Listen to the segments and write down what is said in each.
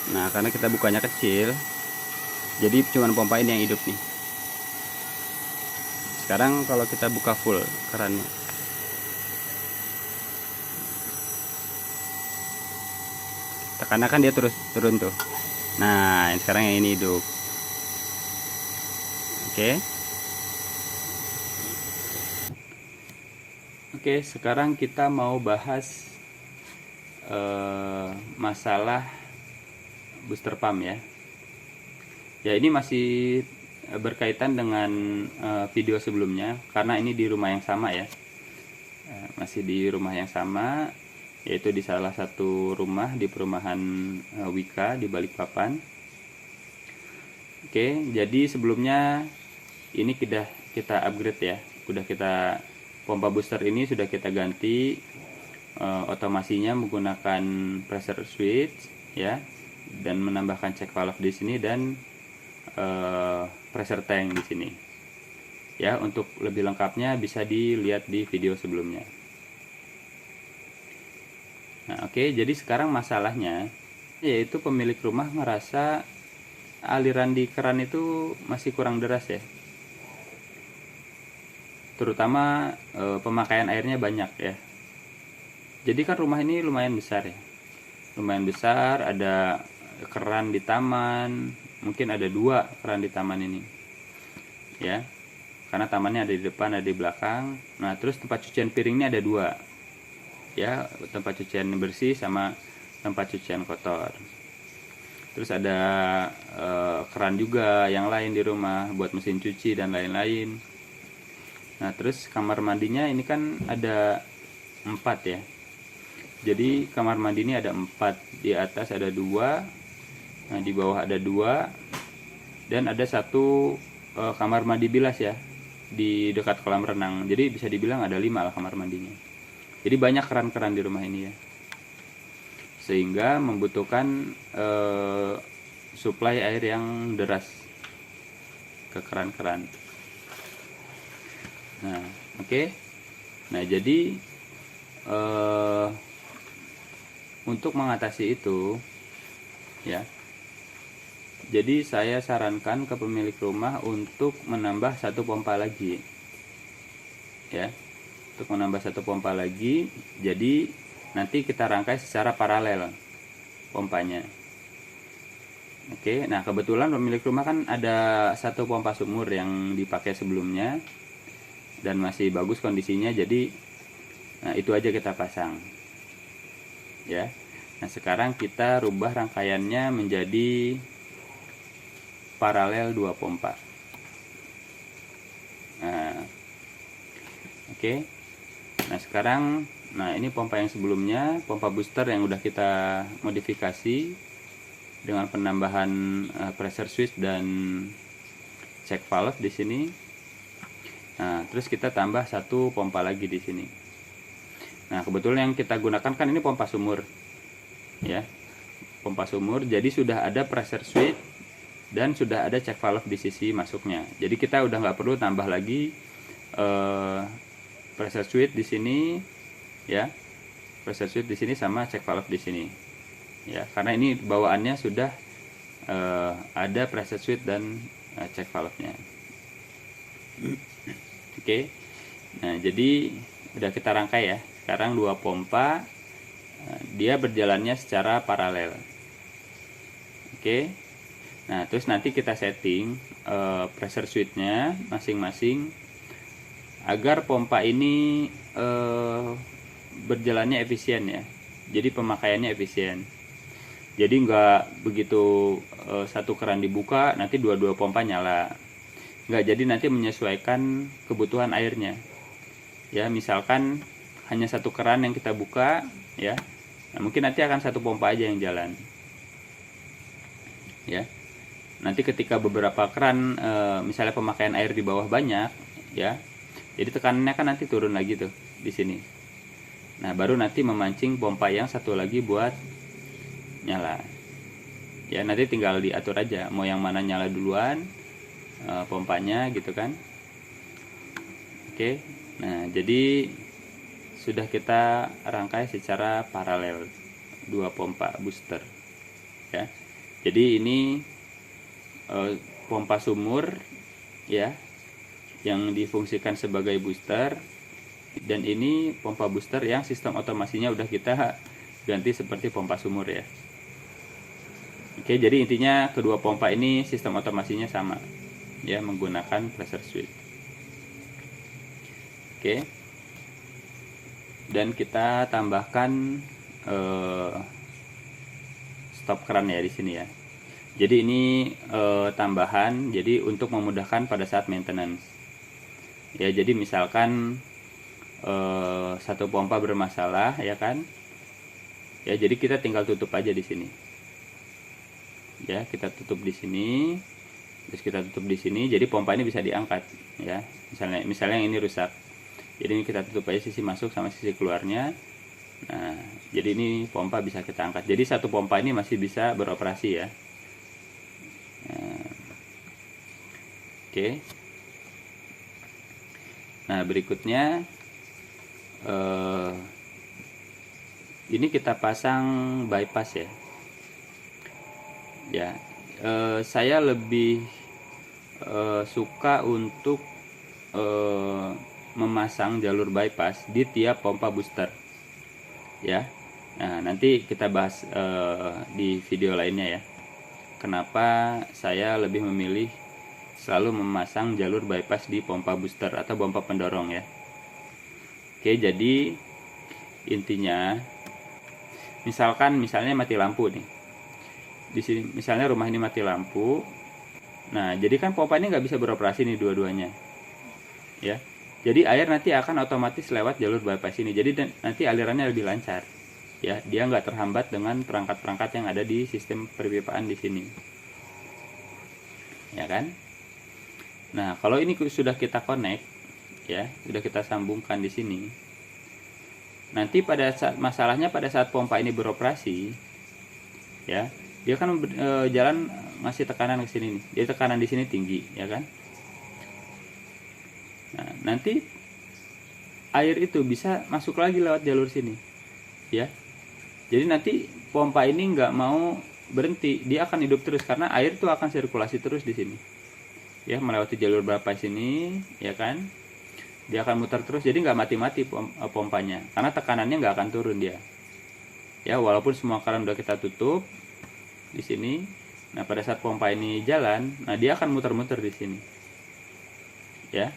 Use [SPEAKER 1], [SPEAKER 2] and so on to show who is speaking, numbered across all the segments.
[SPEAKER 1] Nah, karena kita bukanya kecil, jadi cuma pompa ini yang hidup nih. Sekarang kalau kita buka full kerannya, tekan dia terus turun tuh. Nah, sekarang yang ini hidup. Oke. Oke, sekarang kita mau bahas masalah booster pump ya. Ya, ini masih berkaitan dengan video sebelumnya karena ini di rumah yang sama ya. Masih di rumah yang sama, yaitu di salah satu rumah di perumahan Wika di Balikpapan. Oke, jadi sebelumnya ini sudah kita upgrade ya. Udah kita pompa booster ini sudah kita ganti otomasinya menggunakan pressure switch ya, dan menambahkan check valve di sini dan pressure tank di sini. Ya, untuk lebih lengkapnya bisa dilihat di video sebelumnya. Nah, oke, jadi sekarang masalahnya yaitu pemilik rumah ngerasa aliran di keran itu masih kurang deras ya. Terutama pemakaian airnya banyak ya. Jadi kan rumah ini lumayan besar ya. Lumayan besar, ada keran di taman, mungkin ada 2 keran di taman ini. Ya. Karena tamannya ada di depan, ada di belakang. Nah, terus tempat cucian piringnya ada 2. Ya, tempat cucian bersih sama tempat cucian kotor. Terus ada keran juga yang lain di rumah buat mesin cuci dan lain-lain. Nah, terus kamar mandinya ini kan ada 4 ya. Jadi kamar mandi ini ada 4, di atas ada 2, nah di bawah ada 2, dan ada 1 kamar mandi bilas ya di dekat kolam renang. Jadi bisa dibilang ada 5 lah kamar mandinya. Jadi banyak keran-keran di rumah ini ya, sehingga membutuhkan suplai air yang deras ke keran-keran. Nah, oke. Nah, jadi untuk mengatasi itu ya, jadi saya sarankan ke pemilik rumah untuk menambah 1 pompa lagi ya, untuk menambah 1 pompa lagi. Jadi nanti kita rangkai secara paralel pompanya. Oke, nah kebetulan pemilik rumah kan ada 1 pompa sumur yang dipakai sebelumnya dan masih bagus kondisinya, jadi nah itu aja kita pasang ya. Nah, sekarang kita rubah rangkaiannya menjadi paralel 2 pompa. Nah, oke. Nah, sekarang ini pompa yang sebelumnya, pompa booster yang udah kita modifikasi dengan penambahan pressure switch dan check valve di sini. Nah, terus kita tambah 1 pompa lagi di sini. Nah, kebetulan yang kita gunakan kan ini pompa sumur ya, pompa sumur. Jadi sudah ada pressure switch dan sudah ada check valve di sisi masuknya. Jadi kita udah nggak perlu tambah lagi pressure switch di sini ya, pressure switch di sini sama check valve di sini ya, karena ini bawaannya sudah ada pressure switch dan check valve-nya. Oke. Nah, jadi udah kita rangkai ya. Sekarang 2 pompa, dia berjalannya secara paralel. Oke. Nah, terus nanti kita setting pressure switch-nya masing-masing agar pompa ini berjalannya efisien ya. Jadi pemakaiannya efisien. Jadi nggak begitu 1 keran dibuka nanti 2 pompa nyala. Nggak, jadi nanti menyesuaikan kebutuhan airnya. Ya, misalkan hanya 1 keran yang kita buka ya. Nah, mungkin nanti akan 1 pompa aja yang jalan. Ya. Nanti ketika beberapa keran misalnya pemakaian air di bawah banyak ya. Jadi tekanannya kan nanti turun lagi tuh di sini. Nah, baru nanti memancing pompa yang 1 lagi buat nyala. Ya, nanti tinggal diatur aja mau yang mana nyala duluan pompanya gitu kan. Oke. Nah, jadi sudah kita rangkai secara paralel 2 pompa booster ya. Jadi ini pompa sumur ya, yang difungsikan sebagai booster, dan ini pompa booster yang sistem otomasinya udah kita ganti seperti pompa sumur ya. Oke, jadi intinya kedua pompa ini sistem otomasinya sama ya, menggunakan pressure switch. Oke, dan kita tambahkan stop keran ya di sini ya. Jadi ini tambahan, jadi untuk memudahkan pada saat maintenance. Ya, jadi misalkan satu pompa bermasalah ya kan. Ya, jadi kita tinggal tutup aja di sini. Ya, kita tutup di sini. Terus kita tutup di sini, jadi pompa ini bisa diangkat ya. Misalnya yang ini rusak. Jadi ini kita tutup aja sisi masuk sama sisi keluarnya. Nah, jadi ini pompa bisa kita angkat. Jadi satu pompa ini masih bisa beroperasi ya. Oke. Nah, berikutnya ini kita pasang bypass ya. Ya, saya lebih suka untuk memasang jalur bypass di tiap pompa booster. Ya. Nah, nanti kita bahas di video lainnya ya. Kenapa saya lebih memilih selalu memasang jalur bypass di pompa booster atau pompa pendorong ya. Oke, jadi intinya misalnya mati lampu nih. Di sini misalnya rumah ini mati lampu. Nah, jadi kan pompa ini nggak bisa beroperasi nih dua-duanya. Ya. Jadi air nanti akan otomatis lewat jalur bypass ini. Jadi nanti alirannya lebih lancar. Ya, dia nggak terhambat dengan perangkat-perangkat yang ada di sistem perpipaan di sini. Ya kan? Nah, kalau ini sudah kita connect, ya, sudah kita sambungkan di sini. Nanti pada saat pada saat pompa ini beroperasi, ya, dia kan jalan ngasih tekanan ke sini nih. Jadi tekanan di sini tinggi, ya kan? Nah, nanti air itu bisa masuk lagi lewat jalur sini, ya. Jadi nanti pompa ini nggak mau berhenti, dia akan hidup terus karena air itu akan sirkulasi terus di sini. Ya, melewati jalur bypass ini, ya kan? Dia akan muter terus, jadi nggak mati-mati pompanya, karena tekanannya nggak akan turun dia. Ya, walaupun semua keran udah kita tutup di sini, nah pada saat pompa ini jalan, nah dia akan muter-muter di sini. Ya,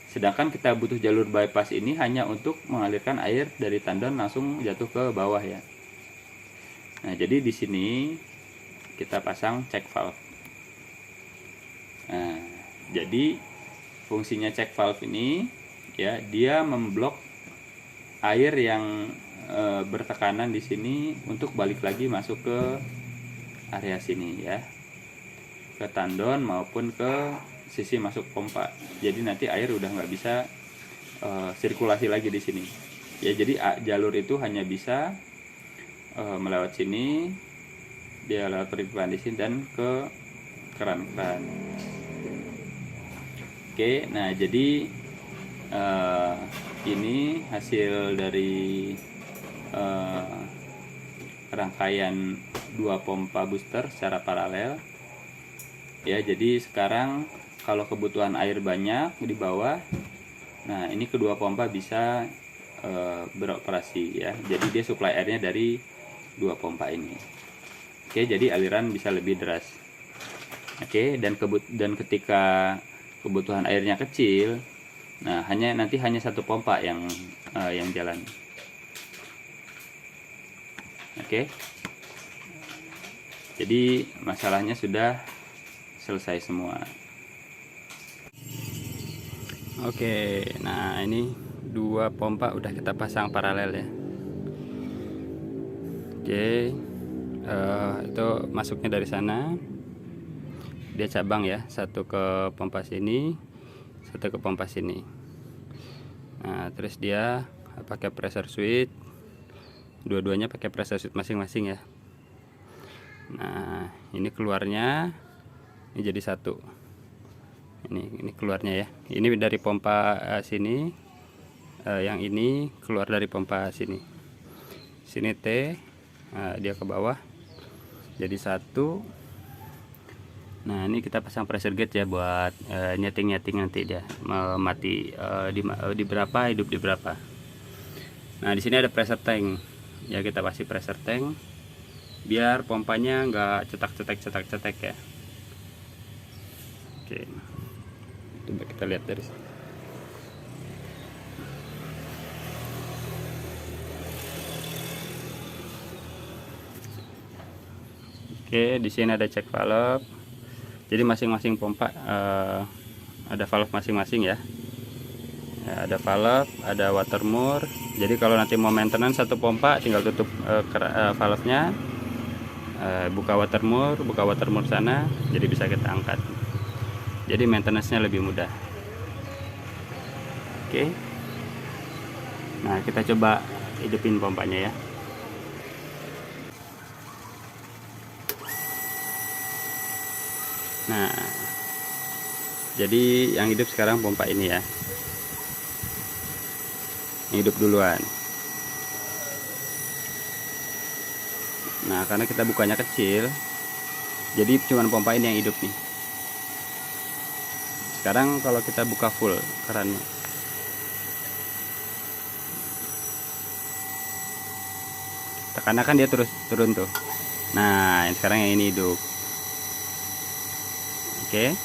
[SPEAKER 1] sedangkan kita butuh jalur bypass ini hanya untuk mengalirkan air dari tandon langsung jatuh ke bawah ya. Nah, jadi di sini kita pasang check valve. Nah, jadi fungsinya check valve ini ya, dia memblok air yang bertekanan di sini untuk balik lagi masuk ke area sini ya, ke tandon maupun ke sisi masuk pompa. Jadi nanti air udah nggak bisa sirkulasi lagi di sini. Ya, jadi jalur itu hanya bisa melewat sini, dia lewat perpipaan di sini dan ke keran-keran. Oke, nah jadi ini hasil dari rangkaian dua pompa booster secara paralel. Ya, jadi sekarang kalau kebutuhan air banyak di bawah, nah ini kedua pompa bisa beroperasi ya. Jadi dia suplai airnya dari dua pompa ini. Oke, jadi aliran bisa lebih deras. Oke, dan ketika kebutuhan airnya kecil, nah nanti hanya satu pompa yang jalan. Oke, jadi masalahnya sudah selesai semua. Oke, nah ini dua pompa udah kita pasang paralel ya. Oke, itu masuknya dari sana, dia cabang ya, satu ke pompa sini, satu ke pompa sini. Nah, terus dia pakai pressure switch, dua-duanya pakai pressure switch masing-masing ya. Nah, ini keluarnya ini jadi satu. Ini keluarnya ya. Ini dari pompa sini, yang ini keluar dari pompa sini. Sini T, dia ke bawah jadi satu.
[SPEAKER 2] Nah, ini kita pasang pressure gauge ya buat nyeting-nyeting nanti dia mati di berapa, hidup di berapa. Nah, di sini ada pressure tank. Ya, kita kasih pressure tank biar pompanya nggak cetak-cetek ya. Oke. Coba kita lihat dari sini. Oke, di sini ada check valve. Jadi masing-masing pompa ada valve masing-masing ya. Ada valve, ada watermur. Jadi kalau nanti mau maintenance satu pompa, tinggal tutup valve-nya, buka watermur sana, jadi bisa kita angkat. Jadi maintenance-nya lebih mudah. Oke. Nah, kita coba hidupin pompanya ya. Nah, jadi yang hidup sekarang pompa ini ya. Yang hidup duluan. Nah, karena kita bukanya kecil, jadi cuma pompa ini yang hidup nih. Sekarang kalau kita buka full kerannya, tekannya kan dia terus turun tuh. Nah, yang sekarang yang ini hidup. Oke.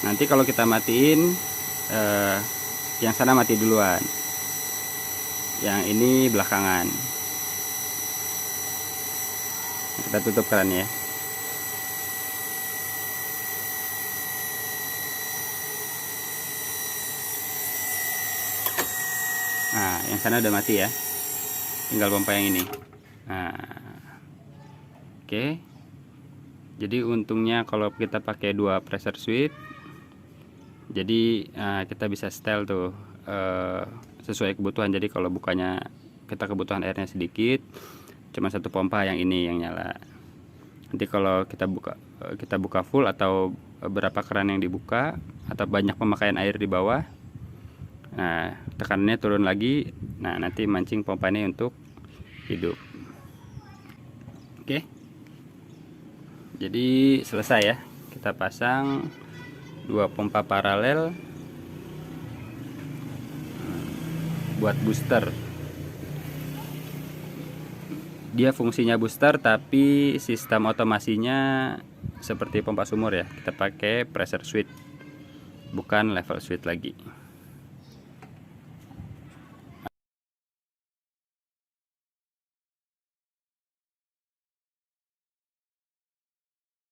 [SPEAKER 2] Nanti kalau kita matiin, yang sana mati duluan, yang ini belakangan. Kita tutup kerannya ya. Nah, yang sana udah mati ya, tinggal pompa yang ini. Nah, oke. Jadi untungnya kalau kita pakai 2 pressure switch, jadi kita bisa setel tuh sesuai kebutuhan. Jadi kalau bukanya kita kebutuhan airnya sedikit, cuma satu pompa yang ini yang nyala. Nanti kalau kita buka full atau berapa keran yang dibuka atau banyak pemakaian air di bawah, nah tekanannya turun lagi. Nah, nanti mancing pompa ini untuk hidup. Oke. Jadi selesai ya. Kita pasang 2 pompa paralel buat booster. Dia fungsinya booster, tapi sistem otomasinya seperti pompa sumur ya. Kita pakai pressure switch, bukan level switch lagi.